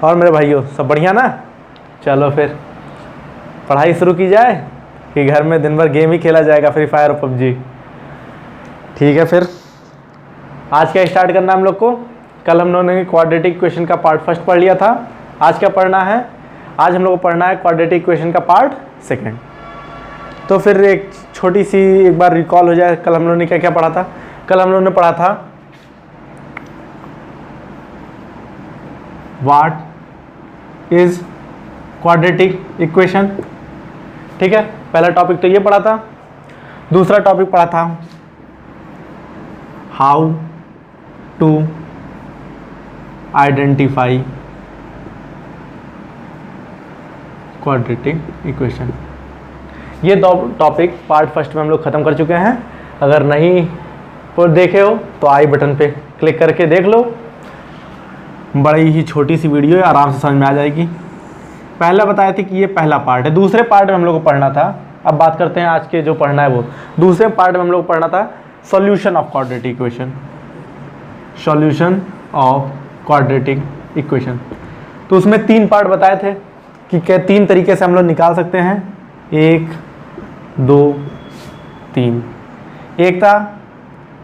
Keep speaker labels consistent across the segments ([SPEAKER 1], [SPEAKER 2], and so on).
[SPEAKER 1] और मेरे भाइयों सब बढ़िया ना। चलो फिर पढ़ाई शुरू की जाए कि घर में दिन भर गेम ही खेला जाएगा, फ्री फायर और पबजी। ठीक है, फिर आज क्या स्टार्ट करना है हम लोग को। कल हम लोगों ने क्वाड्रेटिक इक्वेशन का पार्ट फर्स्ट पढ़ लिया था। आज क्या पढ़ना है, आज हम लोग को पढ़ना है क्वाड्रेटिक इक्वेशन का पार्ट सेकंड। तो फिर एक छोटी सी एक बार रिकॉल हो जाए, कल हम लोगों ने क्या क्या पढ़ा था। कल हम लोगों ने पढ़ा था व्हाट इज क्वाड्रेटिक इक्वेशन। ठीक है, पहला टॉपिक तो ये पढ़ा था। दूसरा टॉपिक पढ़ा था how to identify quadratic equation. ये दो टॉपिक पार्ट फर्स्ट में हम लोग ख़त्म कर चुके हैं। अगर नहीं तो देखे हो तो आई बटन पे क्लिक करके देख लो। बड़ी ही छोटी सी वीडियो है, आराम से समझ में आ जाएगी। पहला बताया था कि ये पहला पार्ट है। दूसरे पार्ट में हम लोग को पढ़ना था, अब बात करते हैं आज के जो पढ़ना है वो। दूसरे पार्ट में हम लोग को पढ़ना था solution of quadratic equation. Solution of quadratic equation, तो उसमें तीन पार्ट बताए थे कि क्या तीन तरीके से हम लोग निकाल सकते हैं। 1 2 3। एक था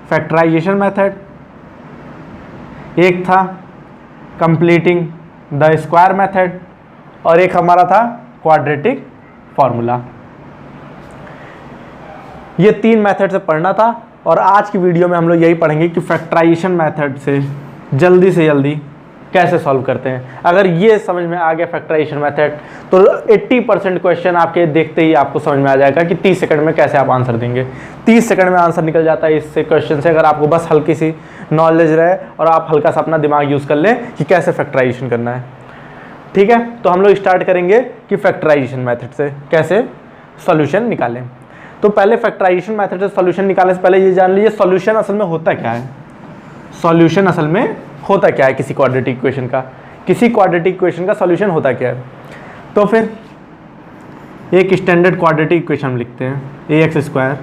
[SPEAKER 1] फैक्टराइजेशन मेथड, एक था कंप्लीटिंग द स्क्वायर मेथड, और एक हमारा था क्वाड्रेटिक फॉर्मूला। ये तीन मेथड से पढ़ना था, और आज की वीडियो में हम लोग यही पढ़ेंगे कि फैक्टराइजेशन मेथड से जल्दी कैसे सॉल्व करते हैं। अगर ये समझ में आ गया फैक्टराइजेशन मेथड, तो 80% क्वेश्चन आपके देखते ही आपको समझ में आ जाएगा कि 30 सेकंड में कैसे आप आंसर देंगे। 30 सेकंड में आंसर निकल जाता है इससे क्वेश्चन से, अगर आपको बस हल्की सी नॉलेज रहे और आप हल्का सा अपना दिमाग यूज़ कर लें कि कैसे फैक्टराइजेशन करना है। ठीक है, तो हम लोग स्टार्ट करेंगे कि फैक्टराइजेशन मेथड से कैसे सॉल्यूशन निकालें। तो पहले फैक्टराइजेशन मेथड से सॉल्यूशन निकालने से पहले ये जान लीजिए सॉल्यूशन असल में होता क्या है। सॉल्यूशन असल में होता क्या है किसी क्वाड्रेटिक इक्वेशन का, किसी क्वाड्रेटिक इक्वेशन का सॉल्यूशन होता क्या है। तो फिर एक स्टैंडर्ड क्वाड्रेटिक इक्वेशन हम लिखते हैं ax square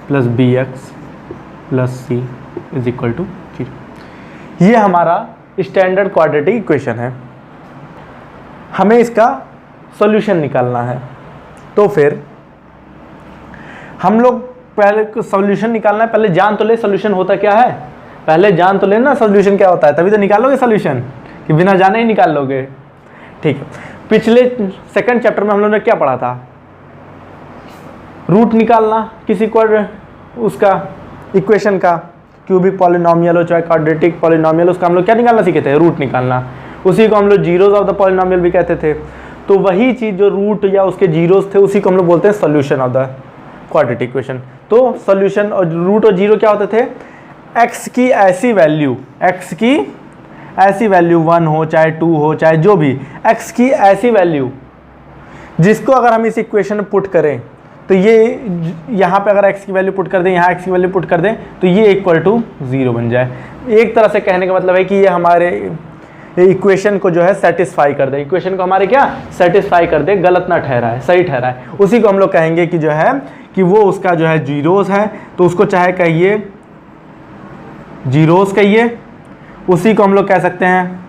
[SPEAKER 1] plus bx plus c is equal to 0। ये हमारा स्टैंडर्ड क्वाड्रेटिक इक्वेशन है, हमें इसका सॉल्यूशन निकालना है। तो फिर हम लोग पहले सॉल्यूशन निकालना है, पहले जान तो ले सॉल्यूशन होता क्या है। पहले जान तो लेना सॉल्यूशन क्या होता है, तभी तो निकालोगे सॉल्यूशन, कि बिना जाने ही निकाल लोगे। ठीक है, पिछले सेकंड चैप्टर में हम लोगों ने क्या पढ़ा था, रूट निकालना किसी को उसका इक्वेशन का, क्यूबिक पॉलिनोमियल हो चाहे क्वाड्रेटिक पॉलिनोमियल, उसका हम लोग क्या निकालना सीखे थे, रूट निकालना। उसी को हम लोग जीरोज ऑफ द पॉलिनोमियल भी कहते थे। तो वही चीज़ जो रूट या उसके जीरोज थे उसी को हम लोग बोलते हैं solution of the quadratic equation. तो सॉल्यूशन और रूट और जीरो क्या होते थे, x की ऐसी वैल्यू, x की ऐसी वैल्यू 1 हो चाहे 2 हो चाहे जो भी, x की ऐसी वैल्यू जिसको अगर हम इस इक्वेशन में पुट करें तो ये यहाँ पे अगर x की वैल्यू पुट कर दें, यहाँ x की वैल्यू पुट कर दें तो ये इक्वल टू 0 बन जाए। एक तरह से कहने का मतलब है कि ये हमारे इक्वेशन को जो है सेटिस्फाई कर दे, इक्वेशन को हमारे क्या सेटिस्फाई कर दे, गलत ना ठहरा है सही ठहरा है। उसी को हम लोग कहेंगे कि जो है कि वो उसका जो है जीरोस है, तो उसको चाहे कहिए जीरोस कहिए, उसी को हम लोग कह सकते हैं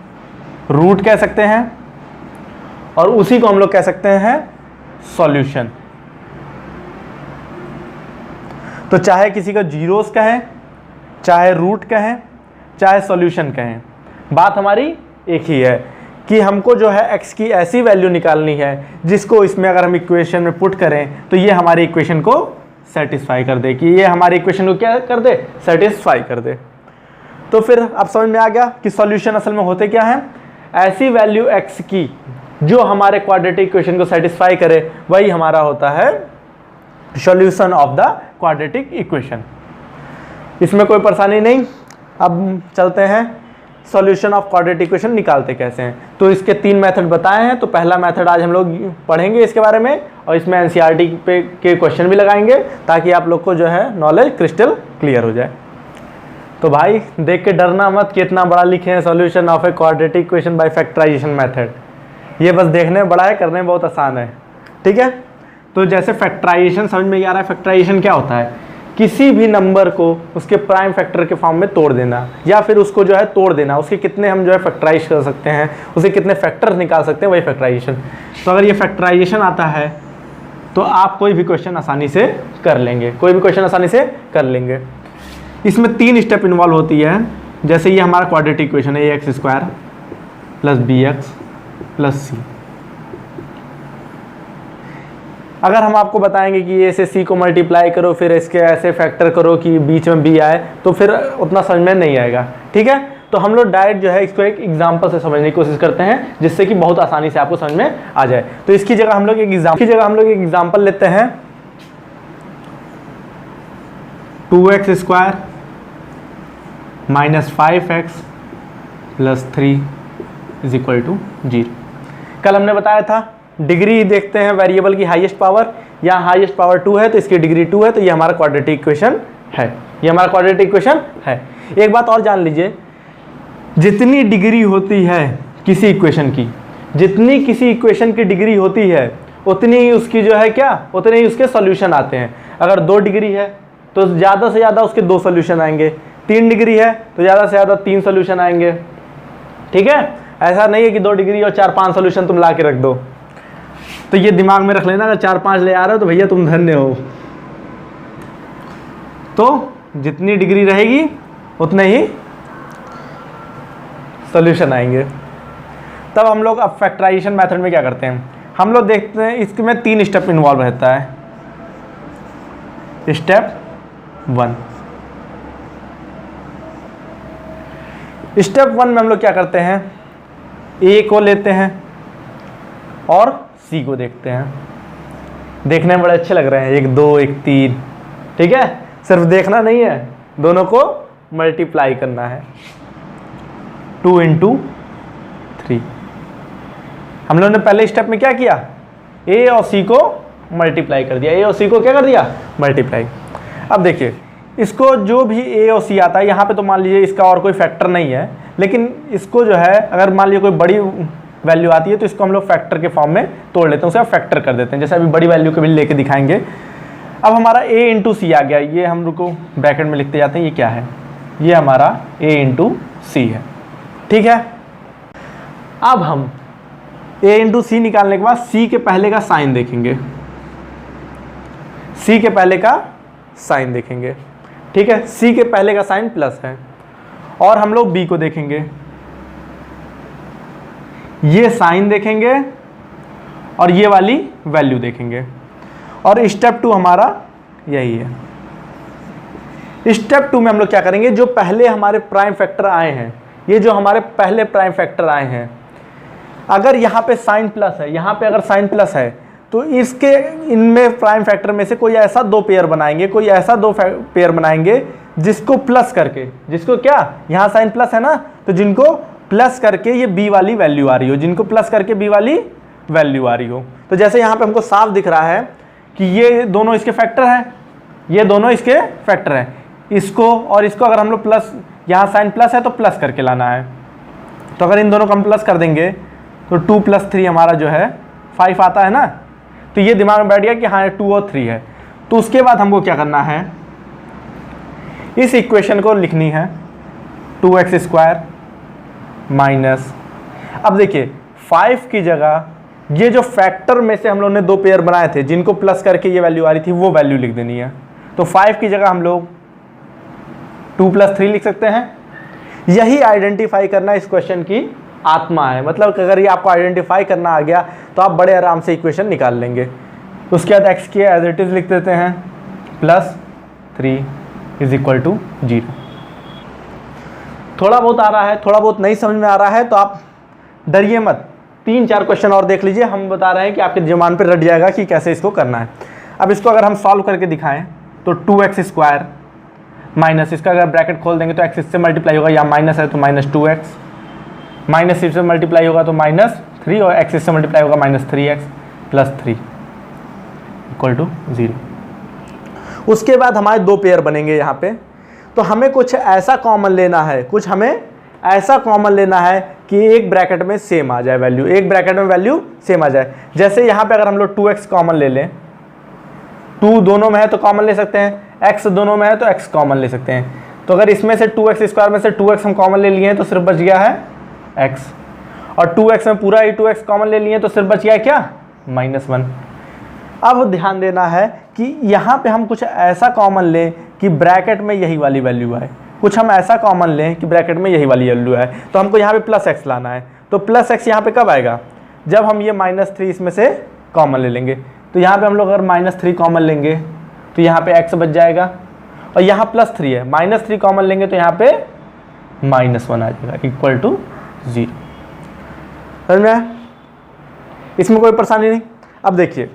[SPEAKER 1] रूट कह सकते हैं, और उसी को हम लोग कह सकते हैं सॉल्यूशन। तो चाहे किसी को जीरोस कहें, चाहे रूट कहें, चाहे सॉल्यूशन कहें, बात हमारी एक ही है कि हमको जो है x की ऐसी वैल्यू निकालनी है जिसको इसमें अगर हम इक्वेशन में पुट करें तो ये हमारी इक्वेशन को सेटिस्फाई कर दे, कि ये हमारी इक्वेशन को क्या कर दे, सेटिस्फाई कर दे। तो फिर अब समझ में आ गया कि सॉल्यूशन असल में होते क्या है, ऐसी वैल्यू x की जो हमारे क्वाड्रेटिक इक्वेशन को सेटिस्फाई करे, वही हमारा होता है solution of the quadratic equation. इसमें कोई परेशानी नहीं। अब चलते हैं सॉल्यूशन ऑफ क्वाड्रेटिक इक्वेशन निकालते कैसे हैं। तो इसके तीन मेथड बताए हैं। तो पहला मेथड आज हम लोग पढ़ेंगे इसके बारे में, और इसमें एनसीईआरटी पे के क्वेश्चन भी लगाएंगे ताकि आप लोग को जो है नॉलेज क्रिस्टल क्लियर हो जाए। तो भाई देख के डरना मत कि इतना बड़ा लिखे हैं solution of a quadratic equation by factorization method. ये बस देखने में बड़ा है, करने में बहुत आसान है। ठीक है, तो जैसे फैक्टराइजेशन समझ में आ रहा है, फैक्टराइजेशन क्या होता है किसी भी नंबर को उसके प्राइम फैक्टर के फॉर्म में तोड़ देना, या फिर उसको जो है तोड़ देना, उसके कितने हम जो है फैक्टराइज कर सकते हैं, उसे कितने फैक्टर्स निकाल सकते हैं, वही फैक्टराइजेशन। तो अगर ये फैक्टराइजेशन आता है तो आप कोई भी क्वेश्चन आसानी से कर लेंगे, कोई भी क्वेश्चन आसानी से कर लेंगे। इसमें 3 स्टेप इन्वॉल्व होती है। जैसे ये हमारा क्वाड्रेटिक इक्वेशन है, ax² + bx + c। अगर हम आपको बताएंगे कि ये से सी को मल्टीप्लाई करो, फिर इसके ऐसे फैक्टर करो कि बीच में बी आए, तो फिर उतना समझ में नहीं आएगा। ठीक है, तो हम लोग डायरेक्ट जो है इसको एक एग्जांपल से समझने की कोशिश करते हैं, जिससे कि बहुत आसानी से आपको समझ में आ जाए। तो इसकी जगह हम लोग एक एग्जांपल लेते हैं। 2x² - 5x + 3 = 0। कल हमने बताया था डिग्री देखते हैं वेरिएबल की हाईएस्ट पावर, यहाँ हाईएस्ट पावर 2 है तो इसकी डिग्री 2 है, तो ये हमारा क्वाड्रेटिक इक्वेशन है, ये हमारा क्वाड्रेटिक इक्वेशन है। एक बात और जान लीजिए, जितनी डिग्री होती है किसी इक्वेशन की, जितनी किसी इक्वेशन की डिग्री होती है, उतनी ही उसकी जो है क्या, उतने ही उसके सॉल्यूशन आते हैं। अगर 2 डिग्री है तो ज़्यादा से ज़्यादा उसके 2 सॉल्यूशन आएंगे, 3 डिग्री है तो ज़्यादा से ज़्यादा 3 सॉल्यूशन आएंगे। ठीक है, ऐसा नहीं है कि 2 डिग्री और 4-5 सॉल्यूशन तुम ला के रख दो। तो ये दिमाग में रख लेना, अगर 4-5 ले आ रहे हो तो भैया तुम धन्य हो। तो जितनी डिग्री रहेगी उतने ही सॉल्यूशन आएंगे। तब हम लोग अब फैक्टराइजेशन मेथड में क्या करते हैं, हम लोग देखते हैं इसमें 3 स्टेप इन्वॉल्व रहता है। स्टेप 1, स्टेप 1 में हम लोग क्या करते हैं, ए को लेते हैं और सी को देखते हैं। देखने में बड़े अच्छे लग रहे हैं, 1 2 1 3। ठीक है, सिर्फ देखना नहीं है, दोनों को मल्टीप्लाई करना है। 2 × 3। हम लोगों ने पहले स्टेप में क्या किया, ए और सी को मल्टीप्लाई कर दिया, ए और सी को क्या कर दिया, मल्टीप्लाई। अब देखिए इसको जो भी ए और सी आता है, यहाँ पे तो मान लीजिए इसका और कोई फैक्टर नहीं है, लेकिन इसको जो है अगर मान लीजिए कोई बड़ी वैल्यू आती है तो इसको हम लोग फैक्टर के फॉर्म में तोड़ लेते हैं, उसे फैक्टर कर देते हैं। जैसे अभी बड़ी वैल्यू के भी लेके दिखाएंगे। अब हमारा a × c आ गया, ये हम लोग को ब्रैकेट में लिखते जाते हैं, ये क्या है, ये हमारा a × c है। ठीक है, अब हम a × c निकालने के बाद c के पहले का साइन देखेंगे, c के पहले का साइन देखेंगे। ठीक है, c के पहले का साइन प्लस है। और हम लोग b को देखेंगे, ये साइन देखेंगे और ये वाली वैल्यू देखेंगे। और स्टेप 2 हमारा यही है। स्टेप 2 में हम लोग क्या करेंगे, जो पहले हमारे प्राइम फैक्टर आए हैं, ये जो हमारे पहले प्राइम फैक्टर आए हैं, अगर यहाँ पे साइन प्लस है, यहाँ पे अगर साइन प्लस है, तो इसके इनमें प्राइम फैक्टर में से कोई ऐसा 2 पेयर बनाएंगे, कोई ऐसा 2 पेयर बनाएंगे जिसको प्लस करके, जिसको क्या, यहाँ साइन प्लस है ना, तो जिनको प्लस करके ये बी वाली वैल्यू आ रही हो, जिनको प्लस करके बी वाली वैल्यू आ रही हो। तो जैसे यहाँ पे हमको साफ दिख रहा है कि ये दोनों इसके फैक्टर हैं, ये दोनों इसके फैक्टर हैं। इसको और इसको अगर हम लोग प्लस, यहाँ साइन प्लस है तो प्लस करके लाना है, तो अगर इन दोनों को हम प्लस कर देंगे तो 2 + 3 हमारा जो है 5 आता है ना। तो ये दिमाग में बैठ गया कि हाँ 2 और 3 है। तो उसके बाद हमको क्या करना है, इस इक्वेशन को लिखनी है 2x² माइनस, अब देखिए 5 की जगह ये जो फैक्टर में से हम लोग ने 2 पेयर बनाए थे, जिनको प्लस करके ये वैल्यू आ रही थी, वो वैल्यू लिख देनी है। तो 5 की जगह हम लोग 2 + 3 लिख सकते हैं। यही आइडेंटिफाई करना इस क्वेश्चन की आत्मा है। मतलब कि अगर ये आपको आइडेंटिफाई करना आ गया तो आप बड़े आराम से इक्वेशन निकाल लेंगे। उसके बाद x के एज इट इज़ लिख देते हैं, +3 = 0। थोड़ा बहुत आ रहा है, थोड़ा बहुत नहीं समझ में आ रहा है तो आप डरिए मत, 3-4 क्वेश्चन और देख लीजिए। हम बता रहे हैं कि आपके दिमाग पे रट जाएगा कि कैसे इसको करना है। अब इसको अगर हम सॉल्व करके दिखाएं तो 2x² माइनस, इसका अगर ब्रैकेट खोल देंगे तो x इससे मल्टीप्लाई होगा, या माइनस है तो -2x, माइनस इससे मल्टीप्लाई होगा तो -3, और x इससे मल्टीप्लाई होगा -3x + 3 = 0। उसके बाद हमारे 2 पेयर बनेंगे यहाँ पे। तो हमें कुछ ऐसा कॉमन लेना है, कुछ हमें ऐसा कॉमन लेना है कि एक ब्रैकेट में सेम आ जाए वैल्यू, एक ब्रैकेट में वैल्यू सेम आ जाए। जैसे यहाँ पे अगर हम लोग 2x कॉमन ले लें, 2 दोनों में है तो कॉमन ले सकते हैं, x दोनों में है तो x कॉमन ले सकते हैं। तो अगर इसमें से 2x² में से 2x हम कॉमन ले लिए हैं तो सिर्फ बच गया है x, और 2x में पूरा ही 2x कॉमन ले लिए तो सिर्फ बच गया है क्या, -1। अब ध्यान देना है कि यहाँ पे हम कुछ ऐसा कॉमन लें कि ब्रैकेट में यही वाली वैल्यू आए, कुछ हम ऐसा कॉमन लें कि ब्रैकेट में यही वाली वैल्यू आए। तो हमको यहाँ पे +x लाना है, तो +x यहाँ पे कब आएगा, जब हम ये -3 इसमें से कॉमन ले लेंगे। तो यहाँ पे हम लोग अगर -3 कॉमन लेंगे तो यहाँ पे x बच जाएगा, और यहाँ +3 है, -3 कॉमन लेंगे तो यहाँ पे -1 आ जाएगा इक्वल टू 0। समझ में आया? इसमें कोई परेशानी नहीं। अब देखिए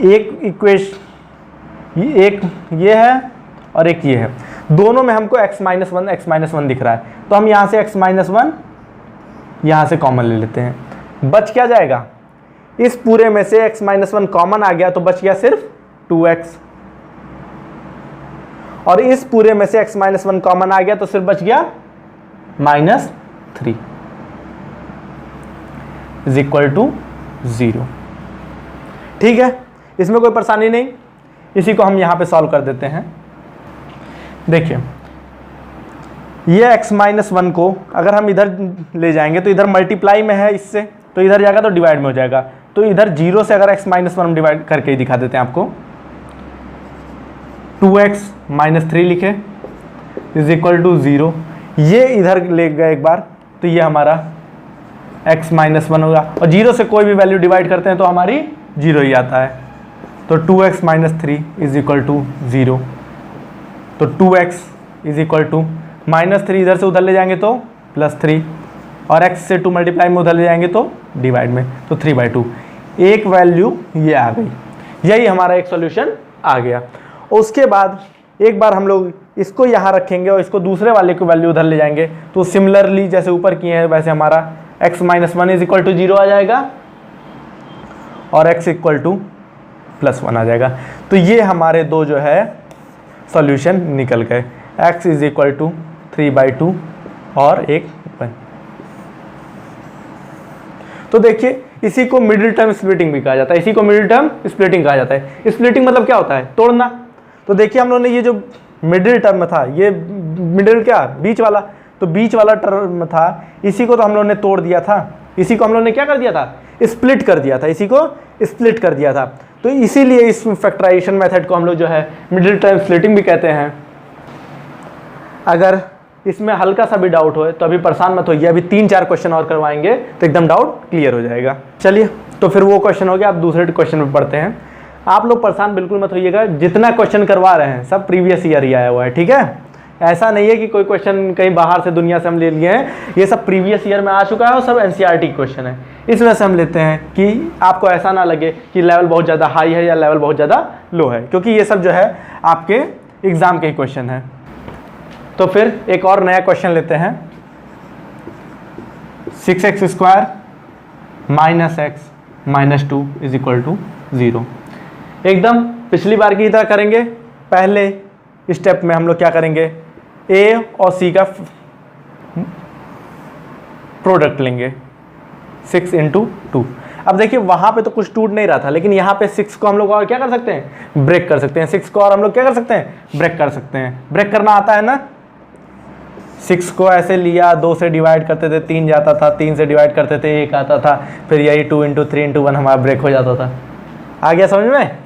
[SPEAKER 1] एक इक्वेशन, एक ये है और एक ये है, दोनों में हमको x-1 दिख रहा है, तो हम यहाँ से x-1 यहाँ से कॉमन ले लेते हैं। बच क्या जाएगा, इस पूरे में से x-1 कॉमन आ गया तो बच गया सिर्फ 2x, और इस पूरे में से x-1 कॉमन आ गया तो सिर्फ बच गया -3 इज इक्वल टू 0। ठीक है, इसमें कोई परेशानी नहीं। इसी को हम यहाँ पे सॉल्व कर देते हैं। देखिए ये x-1 को अगर हम इधर ले जाएंगे तो इधर मल्टीप्लाई में है इससे, तो इधर जाएगा तो डिवाइड में हो जाएगा। तो इधर 0 से अगर x-1 हम डिवाइड करके ही दिखा देते हैं आपको, 2x-3 लिखे इज इक्वल टू 0। ये इधर ले गए एक बार तो ये हमारा x-1 होगा, और 0 से कोई भी वैल्यू डिवाइड करते हैं तो हमारी 0 ही आता है। तो 2x-3 इज इक्वल टू 0। तो 2x इज इक्वल टू -3 इधर से उधर ले जाएंगे तो +3, और x से 2 मल्टीप्लाई में उधर ले जाएंगे तो डिवाइड में, तो 3/2। एक वैल्यू ये आ गई, यही हमारा एक सॉल्यूशन आ गया। उसके बाद एक बार हम लोग इसको यहाँ रखेंगे और इसको दूसरे वाले की वैल्यू उधर ले जाएंगे, तो सिमिलरली जैसे ऊपर किए हैं वैसे हमारा x-1 इज इक्वल टू 0 आ जाएगा और x इक्वल टू +1 आ जाएगा। तो ये हमारे दो जो है सॉल्यूशन निकल गए, x इज इक्वल टू 3/2 और 1। तो देखिए इसी को मिडिल टर्म स्प्लिटिंग भी कहा जाता है, इसी को मिडिल टर्म स्प्लिटिंग कहा जाता है। स्प्लिटिंग मतलब क्या होता है, तोड़ना। तो देखिए हम लोगों ने ये जो मिडिल टर्म था, ये मिडिल क्या, बीच वाला, तो बीच वाला टर्म था, इसी को तो हम लोगों ने तोड़ दिया था, इसी को हम लोगों ने क्या कर दिया था, स्प्लिट कर दिया था, इसी को स्प्लिट कर दिया था। तो इसीलिए इस फैक्टराइजेशन मेथड को हम लोग जो है मिडिल टर्म स्प्लिटिंग भी कहते हैं। अगर इसमें हल्का सा भी डाउट हो तो अभी परेशान मत होइए, अभी 3-4 क्वेश्चन और करवाएंगे तो एकदम डाउट क्लियर हो जाएगा। चलिए तो फिर वो क्वेश्चन हो गया, अब दूसरे क्वेश्चन में पढ़ते हैं। आप लोग परेशान बिल्कुल मत होइएगा, जितना क्वेश्चन करवा रहे हैं सब प्रीवियस ईयर ही आया हुआ है, ठीक है। ऐसा नहीं है कि कोई क्वेश्चन कहीं बाहर से दुनिया से हम ले लिए हैं, ये सब प्रीवियस ईयर में आ चुका है और सब एनसीईआरटी क्वेश्चन है। इस वजह से हम लेते हैं कि आपको ऐसा ना लगे कि लेवल बहुत ज़्यादा हाई है या लेवल बहुत ज़्यादा लो है, क्योंकि ये सब जो है आपके एग्जाम के ही क्वेश्चन है। तो फिर एक और नया क्वेश्चन लेते हैं, 6x² - x - 2 is equal to 0। एकदम पिछली बार की तरह करेंगे। पहले स्टेप में हम लोग क्या करेंगे, a और c का प्रोडक्ट लेंगे, 6 × 2। अब देखिए वहाँ पे तो कुछ टूट नहीं रहा था, लेकिन यहाँ पे 6 को हम लोग और क्या कर सकते हैं, ब्रेक कर सकते हैं। 6 को और हम लोग क्या कर सकते हैं, ब्रेक कर सकते हैं। ब्रेक करना आता है ना, 6 को ऐसे लिया, 2 से डिवाइड करते थे 3 जाता था, 3 से डिवाइड करते थे 1 आता था, फिर यही 2 × 3 × 1 हमारा ब्रेक हो जाता था। आ गया समझ में?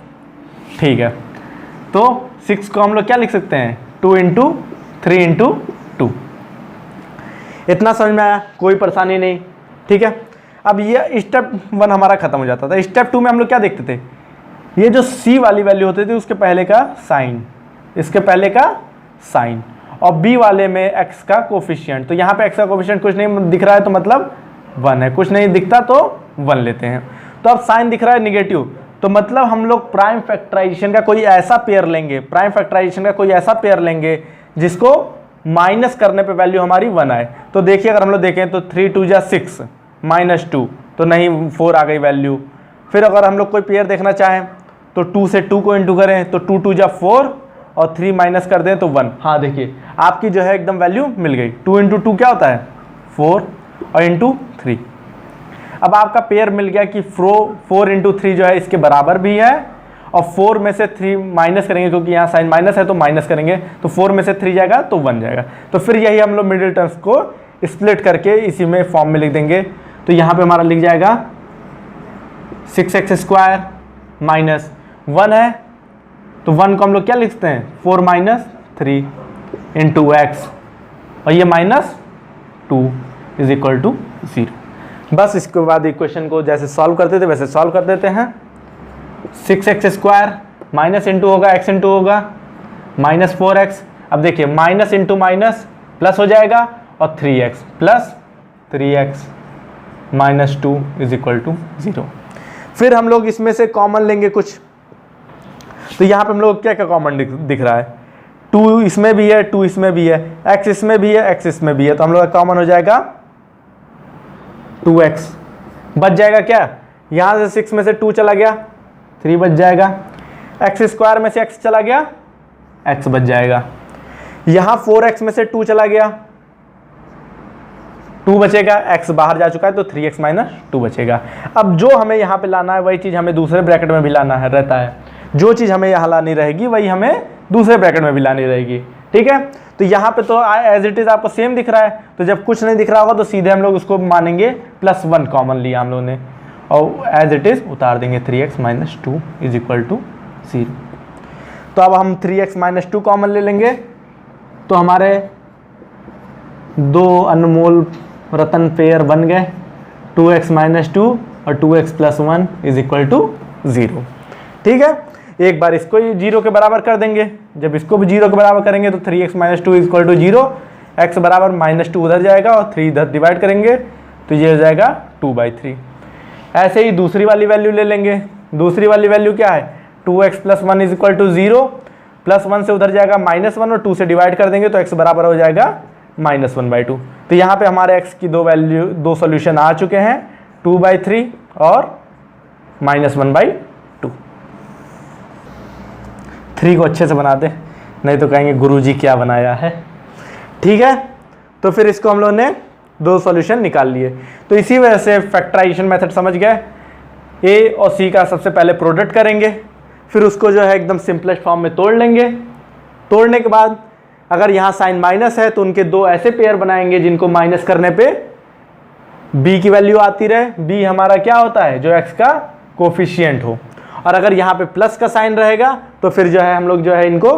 [SPEAKER 1] ठीक है, तो 6 को हम लोग क्या लिख सकते हैं, 2 × 3 × 2। इतना समझ में आया, कोई परेशानी नहीं, ठीक है। अब ये स्टेप 1 हमारा खत्म हो जाता था। स्टेप 2 में हम लोग क्या देखते थे, ये जो c वाली वैल्यू होती थी उसके पहले का साइन, इसके पहले का साइन, और b वाले में x का कोफिशिएंट। तो यहाँ पे x का कोफिशिएंट कुछ नहीं दिख रहा है तो मतलब 1 है, कुछ नहीं दिखता तो 1 लेते हैं। तो अब साइन दिख रहा है निगेटिव, तो मतलब हम लोग प्राइम फैक्टराइजेशन का कोई ऐसा पेयर लेंगे, प्राइम फैक्टराइजेशन का कोई ऐसा पेयर लेंगे जिसको माइनस करने पे वैल्यू हमारी 1 आए। तो देखिए अगर हम लोग देखें तो 3 × 2 = 6 - 2, तो नहीं 4 आ गई वैल्यू। फिर अगर हम लोग कोई पेयर देखना चाहें तो 2 से 2 को इंटू करें तो 2 × 2 = 4 और 3 माइनस कर दें तो 1। हाँ देखिए आपकी जो है एकदम वैल्यू मिल गई। 2 × 2 क्या होता है, 4 और इंटू 3। अब आपका पेयर मिल गया कि 4 × 3 जो है इसके बराबर भी है और 4 में से 3 माइनस करेंगे, क्योंकि यहाँ साइन माइनस है तो माइनस करेंगे, तो 4 में से 3 जाएगा तो 1 जाएगा। तो फिर यही हम लोग मिडिल टर्म्स को स्प्लिट करके इसी में फॉर्म में लिख देंगे। तो यहाँ पे हमारा लिख जाएगा 6x² माइनस 1 है, तो 1 को हम लोग क्या लिखते हैं 4 माइनस 3 इंटू एक्स, और ये माइनस 2 इज इक्वल टू 0। बस इसके बाद इक्वेशन को जैसे सॉल्व करते थे वैसे सॉल्व कर देते हैं। 6x² माइनस इंटू होगा x इंटू होगा माइनस 4x। अब देखिए माइनस इंटू माइनस प्लस हो जाएगा, और 3x plus 3x minus 2 is equal to 0। फिर हम लोग इसमें से कॉमन लेंगे कुछ, तो यहाँ पे हम लोग क्या क्या कॉमन दिख रहा है, 2 इसमें भी है, 2 इसमें भी है, x इसमें भी है, x इसमें भी है, तो हम लोग का कॉमन हो जाएगा 2x। बच जाएगा क्या, यहाँ से 6 में से 2 चला गया 3 बच जाएगा, x² में से x चला गया x बच जाएगा, यहाँ 4x में से 2 चला गया 2 बचेगा, x बाहर जा चुका है तो 3x माइनस 2 बचेगा। अब जो हमें यहाँ पे लाना है वही चीज़ हमें दूसरे ब्रैकेट में भी लाना है रहता है, जो चीज़ हमें यहाँ लानी रहेगी वही हमें दूसरे ब्रैकेट में भी लानी रहेगी, ठीक है। तो यहाँ पे तो एज इट इज़ आपको सेम दिख रहा है, तो जब कुछ नहीं दिख रहा होगा तो सीधे हम लोग उसको मानेंगे +1 कॉमन लिया हम लोगों ने, और एज इट इज़ उतार देंगे 3x minus 2 is equal to 0। तो अब हम 3x माइनस 2 कॉमन ले लेंगे, तो हमारे 2 अनमोल रतन पेयर बन गए, 2x माइनस 2 और 2x plus 1 is equal to 0, ठीक है। एक बार इसको 0 के बराबर कर देंगे, जब इसको भी 0 के बराबर करेंगे तो 3x minus 2 is equal to 0, x बराबर -2 उधर जाएगा और 3 इधर डिवाइड करेंगे तो ये हो जाएगा 2/3। ऐसे ही दूसरी वाली वैल्यू ले लेंगे, दूसरी वाली वैल्यू क्या है 2x plus 1 is equal to 0, +1 से उधर जाएगा -1 और 2 से डिवाइड कर देंगे तो x बराबर हो जाएगा -1/2। तो यहाँ पे हमारे x की दो सॉल्यूशन आ चुके हैं, 2/3 और -1/2। 3 को अच्छे से बना दे, नहीं तो कहेंगे गुरुजी क्या बनाया है, ठीक है। तो फिर इसको हम लोग ने 2 सॉल्यूशन निकाल लिए। तो इसी वजह से फैक्टराइजेशन मेथड समझ गए, a और c का सबसे पहले प्रोडक्ट करेंगे, फिर उसको जो है एकदम सिंपलेस्ट फॉर्म में तोड़ लेंगे। तोड़ने के बाद अगर यहाँ साइन माइनस है तो उनके 2 ऐसे पेयर बनाएंगे जिनको माइनस करने पे b की वैल्यू आती रहे। b हमारा क्या होता है, जो x का कोफिशिएंट हो, और अगर यहाँ पे प्लस का साइन रहेगा तो फिर जो है हम लोग जो है इनको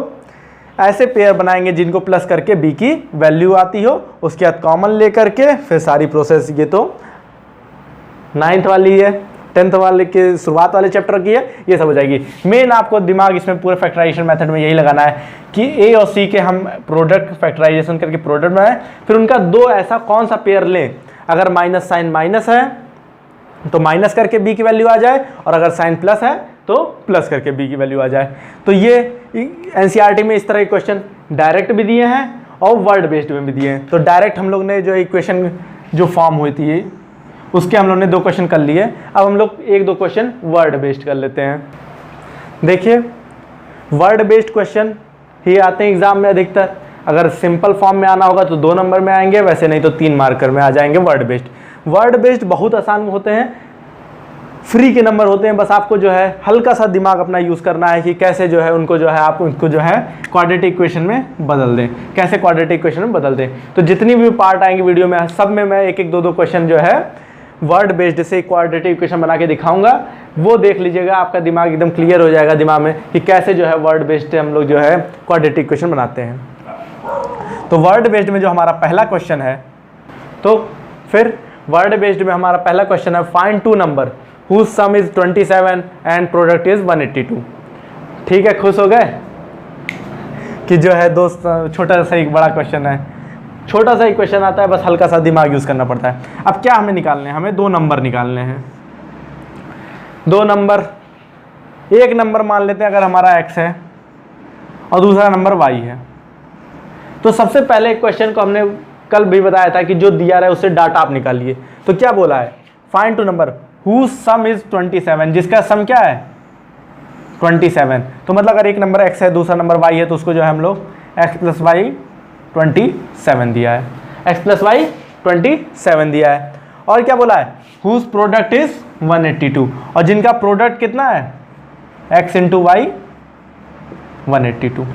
[SPEAKER 1] ऐसे पेयर बनाएंगे जिनको प्लस करके b की वैल्यू आती हो, उसके बाद कॉमन ले करके फिर सारी प्रोसेस, ये तो 9th वाली है, 10th वाले के शुरुआत वाले चैप्टर की है, ये सब हो जाएगी। मेन आपको दिमाग इसमें पूरे फैक्टराइजेशन मेथड में यही लगाना है कि a और c के हम प्रोडक्ट फैक्टराइजेशन करके प्रोडक्ट बनाए, फिर उनका 2 ऐसा कौन सा पेयर लें, अगर माइनस साइन माइनस है तो माइनस करके b की वैल्यू आ जाए, और अगर साइन प्लस है तो प्लस करके b की वैल्यू आ जाए। तो ये एनसीईआरटी में इस तरह के क्वेश्चन डायरेक्ट भी दिए हैं और वर्ड बेस्ड में भी दिए हैं। तो डायरेक्ट हम लोग ने जो इक्वेशन जो फॉर्म हुई थी उसके हम लोग ने 2 क्वेश्चन कर लिए। अब हम लोग 1-2 क्वेश्चन वर्ड बेस्ड कर लेते हैं। देखिए वर्ड बेस्ड क्वेश्चन ही आते हैं एग्जाम में अधिकतर, अगर सिंपल फॉर्म में आना होगा तो 2 नंबर में आएंगे, वैसे नहीं तो 3 मार्कर में आ जाएंगे वर्ड बेस्ड। वर्ड बेस्ड बहुत आसान होते हैं, फ्री के नंबर होते हैं, बस आपको जो है हल्का सा दिमाग अपना यूज़ करना है कि कैसे जो है उनको जो है आप उनको जो है क्वाड्रेटिक इक्वेशन में बदल दें, कैसे क्वाड्रेटिक इक्वेशन में बदल दें। तो जितनी भी पार्ट आएंगे वीडियो में सब में मैं 1-1, 2-2 क्वेश्चन जो है वर्ड बेस्ड से क्वाड्रेटिक इक्वेशन बना के दिखाऊंगा, वो देख लीजिएगा, आपका दिमाग एकदम क्लियर हो जाएगा दिमाग में कि कैसे जो है वर्ड बेस्ड हम लोग जो है क्वाड्रेटिक इक्वेशन बनाते हैं। तो वर्ड बेस्ड में जो हमारा पहला क्वेश्चन है, तो फिर वर्ड बेस्ड में हमारा पहला क्वेश्चन है find 2 number whose sum is 27 and product is 182। ठीक है, खुश हो गए कि जो है दोस्त छोटा सा एक बड़ा क्वेश्चन है, छोटा सा ही क्वेश्चन आता है, बस हल्का सा दिमाग यूज़ करना पड़ता है। अब क्या हमें निकालने हैं, हमें 2 नंबर निकालने हैं। 2 नंबर, एक नंबर मान लेते हैं अगर हमारा x है और दूसरा नंबर y है। तो सबसे पहले क्वेश्चन को हमने कल भी बताया था कि जो दिया रहा है उससे डाटा आप निकालिए। तो क्या बोला है, find 2 number whose sum is 27, जिसका सम क्या है 27। तो मतलब अगर एक नंबर x है दूसरा नंबर y है तो उसको जो है हम लोग x प्लस वाई 27 दिया है, x प्लस वाई 27 दिया है। और क्या बोला है, whose प्रोडक्ट इज 182, और जिनका प्रोडक्ट कितना है x इंटू वाई 182।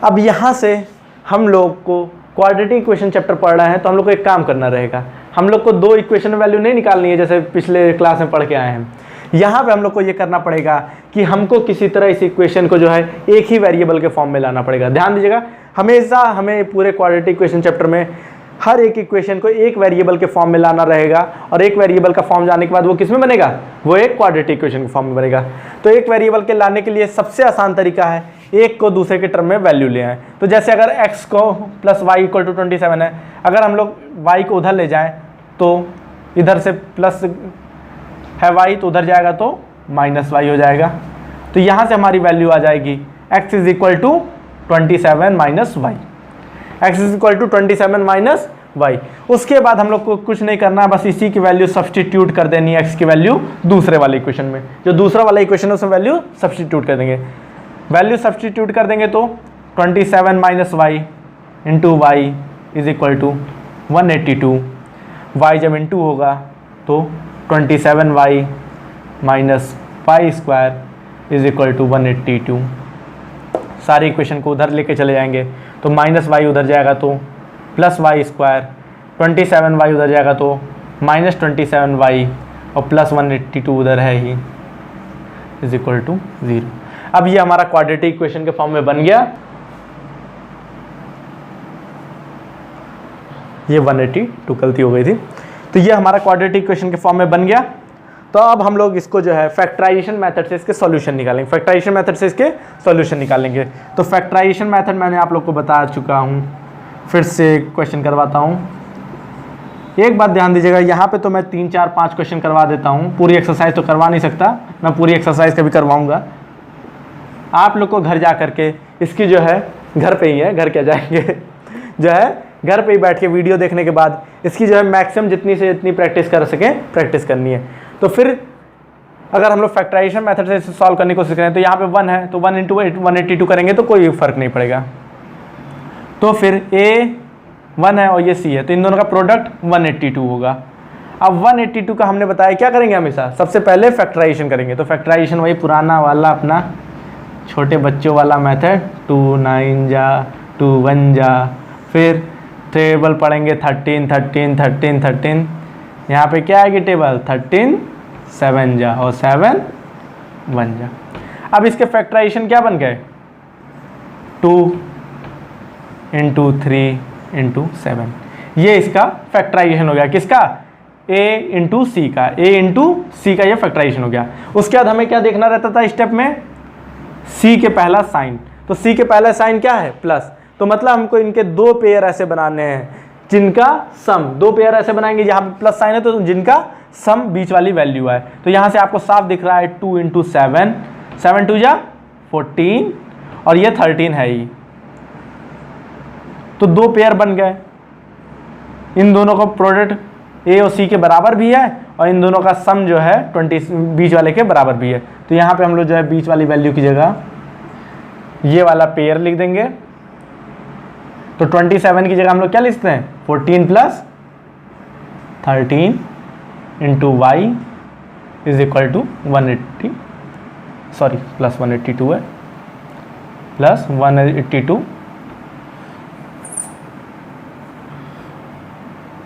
[SPEAKER 1] अब यहाँ से हम लोग को क्वाड्रेटिक इक्वेशन चैप्टर पढ़ रहे हैं, तो हम लोग को एक काम करना रहेगा। हम लोग को दो इक्वेशन वैल्यू नहीं निकालनी है जैसे पिछले क्लास में पढ़ के आए हैं। यहाँ पे हम लोग को ये करना पड़ेगा कि हमको किसी तरह इस इक्वेशन को जो है एक ही वेरिएबल के फॉर्म में लाना पड़ेगा। ध्यान दीजिएगा, हमेशा हमें पूरे क्वाड्रेटिक इक्वेशन चैप्टर में हर एक इक्वेशन को एक वेरिएबल के फॉर्म में लाना रहेगा, और एक वेरिएबल का फॉर्म जाने के बाद वो किस में बनेगा, वो एक क्वाड्रेटिक इक्वेशन के फॉर्म में बनेगा। तो एक वेरिएबल के लाने के लिए सबसे आसान तरीका है एक को दूसरे के टर्म में वैल्यू ले आए। तो जैसे अगर x को प्लस वाई इक्वल टू 27 है, अगर हम लोग y को उधर ले जाएं तो इधर से प्लस है y तो उधर जाएगा तो माइनस वाई हो जाएगा। तो यहाँ से हमारी वैल्यू आ जाएगी x is equal to 27 minus y, x is equal to 27 minus y. उसके बाद हम लोग को कुछ नहीं करना, बस इसी की वैल्यू सब्सटीट्यूट कर देनी है, x की वैल्यू दूसरे वाले इक्वेशन में, जो दूसरा वाला इक्वेशन है उसमें वैल्यू सब्सटीट्यूट कर देंगे। वैल्यू सब्सटीट्यूट कर देंगे तो 27 minus y into y is equal to 182। Y जब इंटू होगा तो 27 y minus y square is equal to 182। सारी इक्वेशन को उधर लेके चले जाएंगे तो माइनस वाई उधर जाएगा तो प्लस वाई स्क्वायर, 27 वाई उधर जाएगा तो माइनस 27 वाई, और प्लस 182 उधर है ही, इज इक्वल टू 0। अब ये हमारा क्वाड्रेटिक इक्वेशन के फॉर्म में बन गया। ये 182 गलती हो गई थी। तो ये हमारा क्वाड्रेटिक इक्वेशन के फॉर्म में बन गया। तो अब हम लोग इसको जो है फैक्टराइजेशन मेथड से इसके सॉल्यूशन निकालेंगे, फैक्टराइजेशन मेथड से इसके सॉल्यूशन निकालेंगे। तो फैक्टराइजेशन मेथड मैंने आप लोग को बता चुका हूँ, फिर से क्वेश्चन करवाता हूँ। एक बात ध्यान दीजिएगा, यहाँ पे तो मैं 3 4 5 क्वेश्चन करवा देता हूँ, पूरी एक्सरसाइज तो करवा नहीं सकता, मैं पूरी एक्सरसाइज कभी करवाऊँगा। आप लोग को घर जा करके इसकी जो है घर पे ही है, घर क्या जाएंगे जो है घर पे ही बैठ के वीडियो देखने के बाद इसकी जो है मैक्सिमम जितनी से जितनी प्रैक्टिस कर सकें प्रैक्टिस करनी है। तो फिर अगर हम लोग फैक्टराइजेशन मेथड से सॉल्व करने की कोशिश करें तो यहाँ पे 1 है तो 1 इंटू 182 करेंगे तो कोई फ़र्क नहीं पड़ेगा। तो फिर a 1 है और ये c है, तो इन दोनों का प्रोडक्ट 182 होगा। अब 182 का हमने बताया क्या करेंगे, हमेशा सबसे पहले फैक्टराइजेशन करेंगे। तो फैक्टराइजेशन वही पुराना वाला अपना छोटे बच्चों वाला मेथड, 2 9 जा 2 1 जा, फिर टेबल पढ़ेंगे 13 13 13 13, यहाँ पे क्या आएगी टेबल 13 7 जा और 7 1 जा। अब इसके फैक्टराइजेशन क्या बन गए, 2 इंटू 3 इंटू 7, ये इसका फैक्टराइजेशन हो गया। किसका, a इंटू सी का, a इंटू सी का ये फैक्टराइजेशन हो गया। उसके बाद हमें क्या देखना रहता था स्टेप में, c के पहला साइन। तो c के पहला साइन क्या है, प्लस। तो मतलब हमको इनके दो पेयर ऐसे बनाने हैं जिनका सम, दो पेयर ऐसे बनाएंगे यहाँ पे प्लस साइन है तो जिनका सम बीच वाली वैल्यू है। तो यहाँ से आपको साफ दिख रहा है 2 इंटू 7, 7 2 जा 14 और ये 13 है ही, तो दो पेयर बन गए। इन दोनों का प्रोडक्ट a और c के बराबर भी है और इन दोनों का सम जो है 20 बीच वाले के बराबर भी है। तो यहाँ पे हम लोग जो है बीच वाली वैल्यू की जगह ये वाला पेयर लिख देंगे। तो 27 की जगह हम लोग क्या लिखते हैं, 14 plus 13 into y is equal to 180, sorry plus 182 है, प्लस 182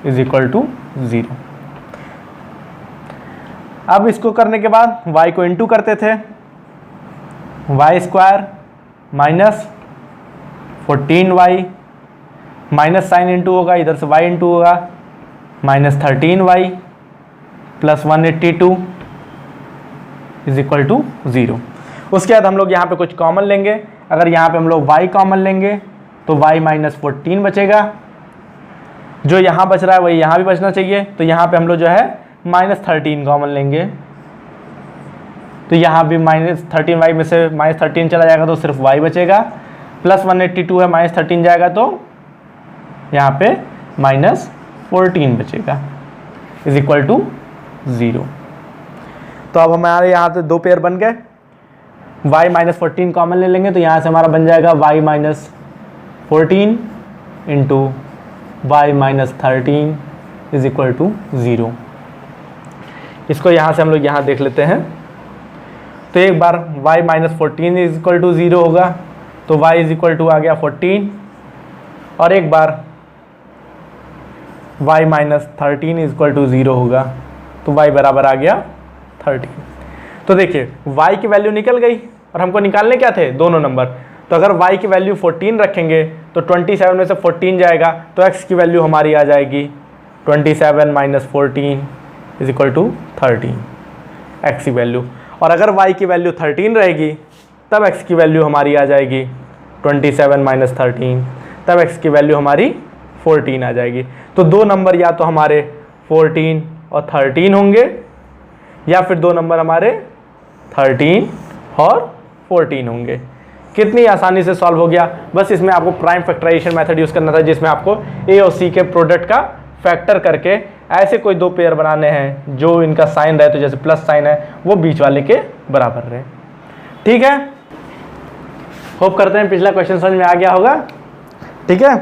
[SPEAKER 1] इज इक्वल टू 0। अब इसको करने के बाद y को इंटू करते थे, y square minus 14y minus sign into होगा, इधर से y इंटू होगा, minus 13y plus 182 is equal to 0। उसके बाद हम लोग यहाँ पे कुछ कॉमन लेंगे। अगर यहाँ पे हम लोग y कॉमन लेंगे तो y माइनस 14 बचेगा, जो यहाँ बच रहा है वही यहाँ भी बचना चाहिए। तो यहाँ पे हम लोग जो है माइनस 13 कॉमन लेंगे, तो यहाँ भी माइनस 13y में से माइनस 13 चला जाएगा तो सिर्फ y बचेगा, प्लस 182 है माइनस 13 जाएगा तो यहाँ पे माइनस 14 बचेगा इज इक्वल टू 0। तो अब हमारे यहाँ से दो पेयर बन गए, y माइनस 14 कॉमन ले लेंगे तो यहाँ से हमारा बन जाएगा y minus 14 into y minus 13 is equal to 0। इसको यहाँ से हम लोग यहाँ देख लेते हैं, तो एक बार y minus 14 is equal to 0 होगा, तो y इज इक्वल टू आ गया 14, और एक बार y minus 13 is equal to 0 होगा, तो y बराबर आ गया 13। तो देखिए y की वैल्यू निकल गई और हमको निकालने क्या थे, दोनों नंबर। तो अगर y की वैल्यू 14 रखेंगे तो 27 में से 14 जाएगा, तो x की वैल्यू हमारी आ जाएगी 27 minus 14 is equal to 13 x की वैल्यू। और अगर y की वैल्यू 13 रहेगी तब x की वैल्यू हमारी आ जाएगी 27 माइनस 13, तब x की वैल्यू हमारी 14 आ जाएगी। तो दो नंबर या तो हमारे 14 और 13 होंगे, या फिर दो नंबर हमारे 13 और 14 होंगे। कितनी आसानी से सॉल्व हो गया। बस इसमें आपको प्राइम फैक्टराइजेशन मेथड यूज़ करना था, जिसमें आपको ए और सी के प्रोडक्ट का फैक्टर करके ऐसे कोई दो पेयर बनाने हैं जो इनका साइन रहे, तो जैसे प्लस साइन है वो बीच वाले के बराबर रहे। ठीक है, होप करते हैं पिछला क्वेश्चन समझ में आ गया होगा। ठीक है,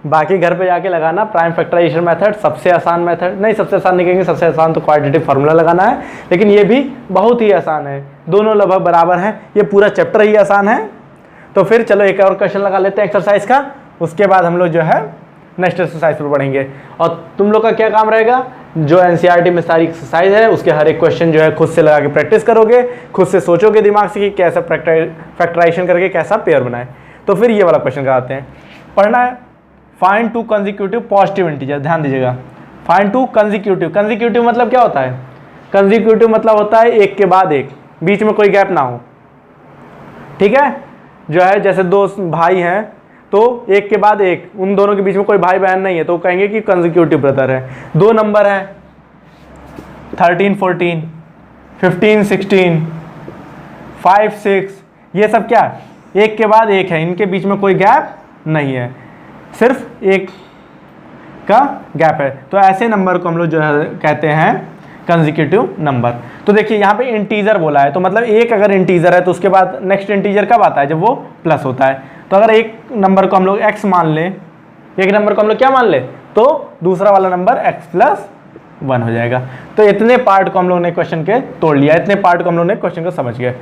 [SPEAKER 1] बाकी घर पे जाके लगाना प्राइम फैक्टराइजेशन मेथड, सबसे आसान मेथड नहीं, सबसे आसान नहीं कहेंगे, सबसे आसान तो क्वाड्रेटिक फार्मूला लगाना है, लेकिन ये भी बहुत ही आसान है, दोनों लगभग बराबर हैं, ये पूरा चैप्टर ही आसान है। तो फिर चलो एक और क्वेश्चन लगा लेते हैं एक्सरसाइज का, उसके बाद हम लोग जो है नेक्स्ट एक्सरसाइज पर बढ़ेंगे। और तुम लोग का क्या काम रहेगा, जो एनसीईआरटी में सारी एक्सरसाइज है उसके हर एक क्वेश्चन जो है खुद से लगा के प्रैक्टिस करोगे, खुद से सोचोगे दिमाग से कि कैसा फैक्टराइजेशन करके कैसा पेयर बनाए। तो फिर ये वाला क्वेश्चन कराते हैं, पढ़ना है find to consecutive positive integer. ध्यान दीजिएगा, फाइंड टू कंसेक्यूटिव, कंसेक्यूटिव मतलब क्या होता है, कंसेक्यूटिव मतलब होता है एक के बाद एक, बीच में कोई गैप ना हो। ठीक है, जो है जैसे दो भाई हैं तो एक के बाद एक, उन दोनों के बीच में कोई भाई बहन नहीं है, तो कहेंगे कि कंसेक्यूटिव ब्रदर है। दो नंबर हैं 13 14 15 16 5 6, ये सब क्या एक के बाद एक है, इनके बीच में कोई गैप नहीं है, सिर्फ एक का गैप है। तो ऐसे नंबर को हम लोग जो है कहते हैं कंसेक्यूटिव नंबर। तो देखिए यहाँ पे इंटीजर बोला है, तो मतलब एक अगर इंटीजर है तो उसके बाद नेक्स्ट इंटीजर कब आता है, जब वो प्लस होता है। तो अगर एक नंबर को हम लोग x मान लें, एक नंबर को हम लोग क्या मान लें, तो दूसरा वाला नंबर x प्लस 1 हो जाएगा। तो इतने पार्ट को हम लोग ने क्वेश्चन के तोड़ लिया, इतने पार्ट को हम लोग ने क्वेश्चन को समझ गए।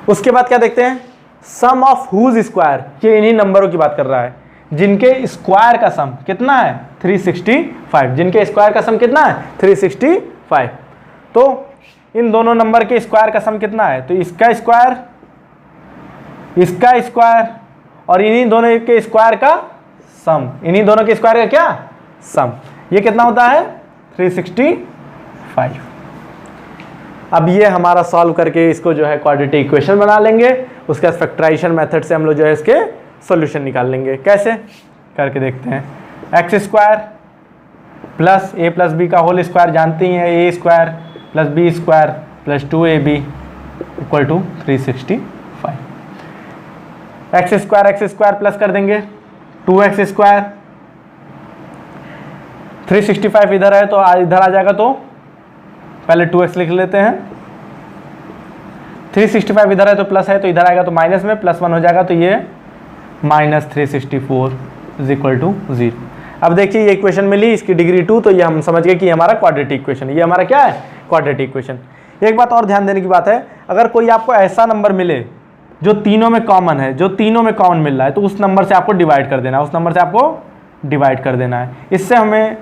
[SPEAKER 1] उसके बाद क्या देखते हैं, सम ऑफ हुज स्क्वायर, ये इन्हीं नंबरों की बात कर रहा है जिनके स्क्वायर का सम कितना है 365, जिनके स्क्वायर का सम कितना है 365। तो इन दोनों नंबर के स्क्वायर का सम कितना है, तो इसका स्क्वायर, इसका स्क्वायर और इन्हीं दोनों के स्क्वायर का सम, इन्हीं दोनों के स्क्वायर का क्या सम, ये कितना होता है 365। अब ये हमारा सॉल्व करके इसको जो है क्वाड्रेटिक इक्वेशन बना लेंगे, उसके बाद फैक्टराइजेशन मेथड से हम लोग जो है इसके सॉल्यूशन निकाल लेंगे। कैसे करके देखते हैं, X square plus A plus B का होल स्क्वायर जानते ही हैं, A square plus B square plus 2ab equal to 365। X square plus कर देंगे 2x स्क्वायर, 365 इधर है तो इधर आ जाएगा, तो पहले 2x लिख लेते हैं, 365 इधर है तो प्लस है तो इधर आएगा तो माइनस में प्लस 1 हो जाएगा, तो ये माइनस 364 इज इक्वल टू 0। अब देखिए ये इक्वेशन मिली, इसकी डिग्री 2, तो ये हम समझ गए कि हमारा क्वाड्रेटिक इक्वेशन, ये हमारा क्या है क्वाड्रेटिक इक्वेशन। एक बात और ध्यान देने की बात है, अगर कोई आपको ऐसा नंबर मिले जो तीनों में कॉमन है, जो तीनों में कॉमन मिल रहा है, तो उस नंबर से आपको डिवाइड कर देना है, उस नंबर से आपको डिवाइड कर देना है। इससे हमें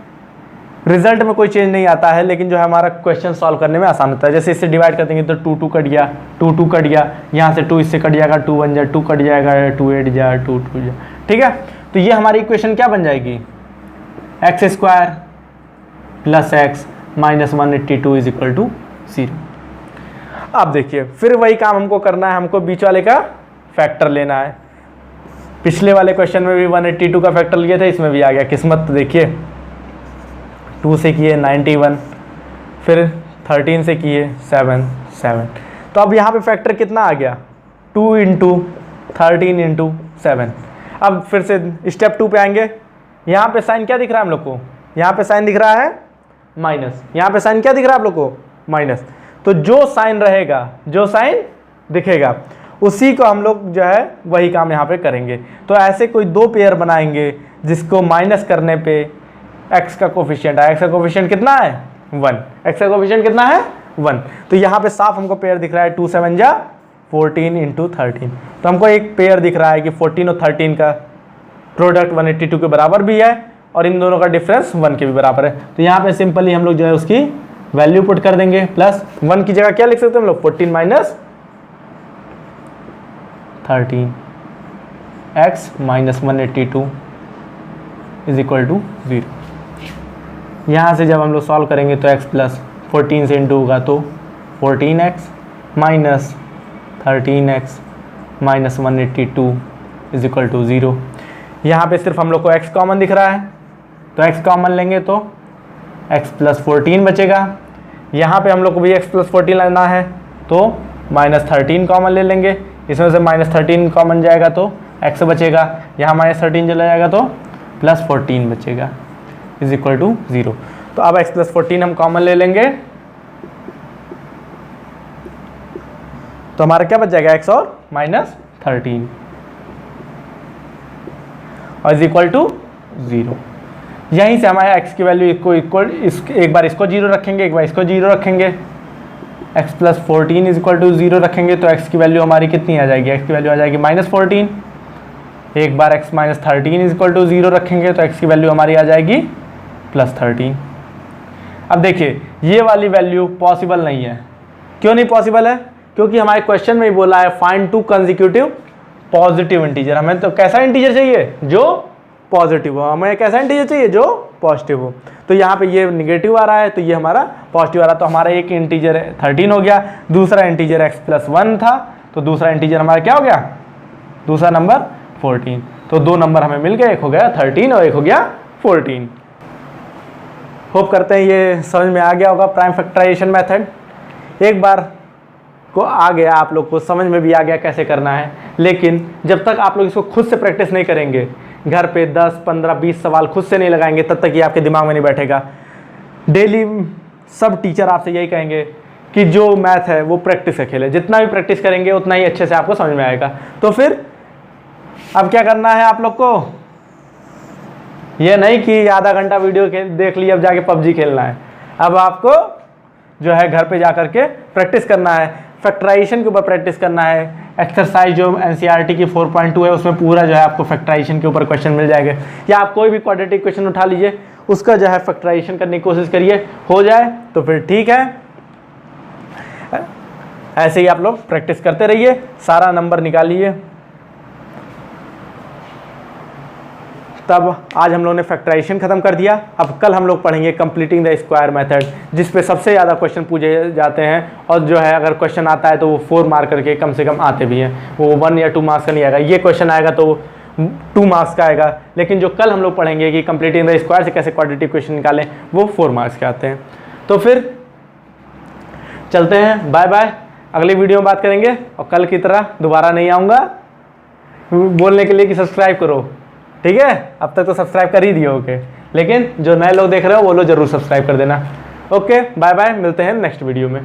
[SPEAKER 1] रिजल्ट में कोई चेंज नहीं आता है, लेकिन जो है हमारा क्वेश्चन सॉल्व करने में आसान होता है। जैसे इससे डिवाइड कर देंगे तो 2 2 कट गया, 2 2 कट गया, यहाँ से 2 इससे कट जाएगा, 2 1 जा 2 कट जाएगा, 2 8 जा 2 2 जा। ठीक है, तो ये हमारी इक्वेशन क्या बन जाएगी, x square plus x minus 182 is equal to 0। अब देखिए फिर वही काम हमको करना है, हमको बीच वाले का फैक्टर लेना है। पिछले वाले क्वेश्चन में भी 182 का फैक्टर लिए थे, इसमें भी आ गया। किस्मत देखिए, 2 से किए 91, फिर 13 से किए 7 7। तो अब यहाँ पे फैक्टर कितना आ गया, 2 इंटू 13 इंटू 7। अब फिर से स्टेप 2 पे आएंगे, यहाँ पे साइन क्या दिख रहा है हम लोग को, यहाँ पे साइन दिख रहा है माइनस, यहाँ पे साइन क्या दिख रहा है आप लोग को माइनस। तो जो साइन रहेगा, जो साइन दिखेगा, उसी को हम लोग जो है वही काम यहाँ पे करेंगे। तो ऐसे कोई दो पेयर बनाएंगे जिसको माइनस करने पे x का कोफिशिएंट है, x का कोफिशिएंट कितना है 1, x का कोफिशिएंट कितना है 1। तो यहाँ पे साफ हमको पेयर दिख रहा है 2 7 जा 14 इंटू 13। तो हमको एक पेयर दिख रहा है कि 14 और 13 का प्रोडक्ट 182 के बराबर भी है और इन दोनों का डिफरेंस 1 के भी बराबर है। तो यहाँ पे सिंपली हम लोग जो है उसकी वैल्यू पुट कर देंगे, प्लस 1 की जगह क्या लिख सकते हैं हम लोग, 14 minus 13 x minus 182 is equal to 0। यहाँ से जब हम लोग सॉल्व करेंगे तो x प्लस 14 से इंटू होगा तो 14x minus 13x minus 182 is equal to 0। यहाँ पे सिर्फ हम लोग को x कॉमन दिख रहा है तो x कॉमन लेंगे तो x प्लस 14 बचेगा। यहाँ पे हम लोग को भी x प्लस 14 लेना है तो माइनस 13 कॉमन ले लेंगे, इसमें से माइनस 13 कॉमन जाएगा तो x बचेगा, यहाँ माइनस 13 चला जाएगा तो प्लस 14 बचेगा इज इक्वल टू 0। तो अब x प्लस 14 हम कॉमन ले लेंगे तो हमारा क्या बच जाएगा, x और माइनस 13 और इज इक्वल टू 0। यहीं से हमारे x की वैल्यू इक्वल एक बार इसको 0 रखेंगे, एक बार इसको 0 रखेंगे, x plus 14 is equal to 0 रखेंगे तो x की वैल्यू हमारी कितनी आ जाएगी, x की वैल्यू आ जाएगी माइनस 14। एक बार x minus 13 is equal to 0 रखेंगे तो x की वैल्यू हमारी आ जाएगी प्लस 13। अब देखिए ये वाली वैल्यू पॉसिबल नहीं है। क्यों नहीं पॉसिबल है, क्योंकि हमारे क्वेश्चन में ही बोला है फाइंड 2 कंसेक्यूटिव पॉजिटिव इंटीजर। हमें तो कैसा इंटीजर चाहिए, जो पॉजिटिव हो, हमें कैसा इंटीजर चाहिए जो पॉजिटिव हो। तो यहाँ पे ये निगेटिव आ रहा है तो ये हमारा पॉजिटिव आ रहा है। तो हमारा एक इंटीजर 13 हो गया, दूसरा इंटीजर x प्लस 1 था तो दूसरा इंटीजर हमारा क्या हो गया, दूसरा नंबर 14। तो 2 नंबर हमें मिल गए, एक हो गया 13 और एक हो गया 14। होप करते हैं ये समझ में आ गया होगा प्राइम फैक्टराइजेशन मेथड। एक बार को आ गया, आप लोग को समझ में भी आ गया कैसे करना है, लेकिन जब तक आप लोग इसको खुद से प्रैक्टिस नहीं करेंगे, घर पे 10 15 20 सवाल खुद से नहीं लगाएंगे, तब तक ये आपके दिमाग में नहीं बैठेगा। डेली सब टीचर आपसे यही कहेंगे कि जो मैथ है वो प्रैक्टिस से खेले, जितना भी प्रैक्टिस करेंगे उतना ही अच्छे से आपको समझ में आएगा। तो फिर अब क्या करना है आप लोग को, ये नहीं कि आधा घंटा वीडियो देख लिया अब जाके पबजी खेलना है। अब आपको जो है घर पे जा करके प्रैक्टिस करना है, फैक्टराइजेशन के ऊपर प्रैक्टिस करना है। एक्सरसाइज जो एनसीईआरटी की 4.2 है उसमें पूरा जो है आपको फैक्टराइजेशन के ऊपर क्वेश्चन मिल जाएंगे, या आप कोई भी क्वाड्रेटिक क्वेश्चन उठा लीजिए उसका जो है फैक्टराइजेशन करने की कोशिश करिए, हो जाए तो फिर ठीक है। ऐसे ही आप लोग प्रैक्टिस करते रहिए, सारा नंबर निकालिए। तब आज हम लोगों ने फैक्टराइजेशन खत्म कर दिया। अब कल हम लोग पढ़ेंगे कंप्लीटिंग द स्क्वायर मेथड, जिस पे सबसे ज़्यादा क्वेश्चन पूछे जाते हैं और जो है अगर क्वेश्चन आता है तो वो 4 मार्क करके कम से कम आते भी हैं, वो 1 या 2 मार्क्स का नहीं आएगा। ये क्वेश्चन आएगा तो 2 मार्क्स का आएगा, लेकिन जो कल हम लोग पढ़ेंगे कि कंप्लीटिंग द स्क्वायर से कैसे क्वाड्रेटिक क्वेश्चन निकालें, वो 4 मार्क्स के आते हैं। तो फिर चलते हैं, बाय बाय। अगली वीडियो में बात करेंगे और कल की तरह दोबारा नहीं आऊँगा बोलने के लिए कि सब्सक्राइब करो, ठीक है। अब तक तो सब्सक्राइब कर ही दिए होगे, लेकिन जो नए लोग देख रहे हो वो लोग जरूर सब्सक्राइब कर देना। ओके बाय बाय, मिलते हैं नेक्स्ट वीडियो में।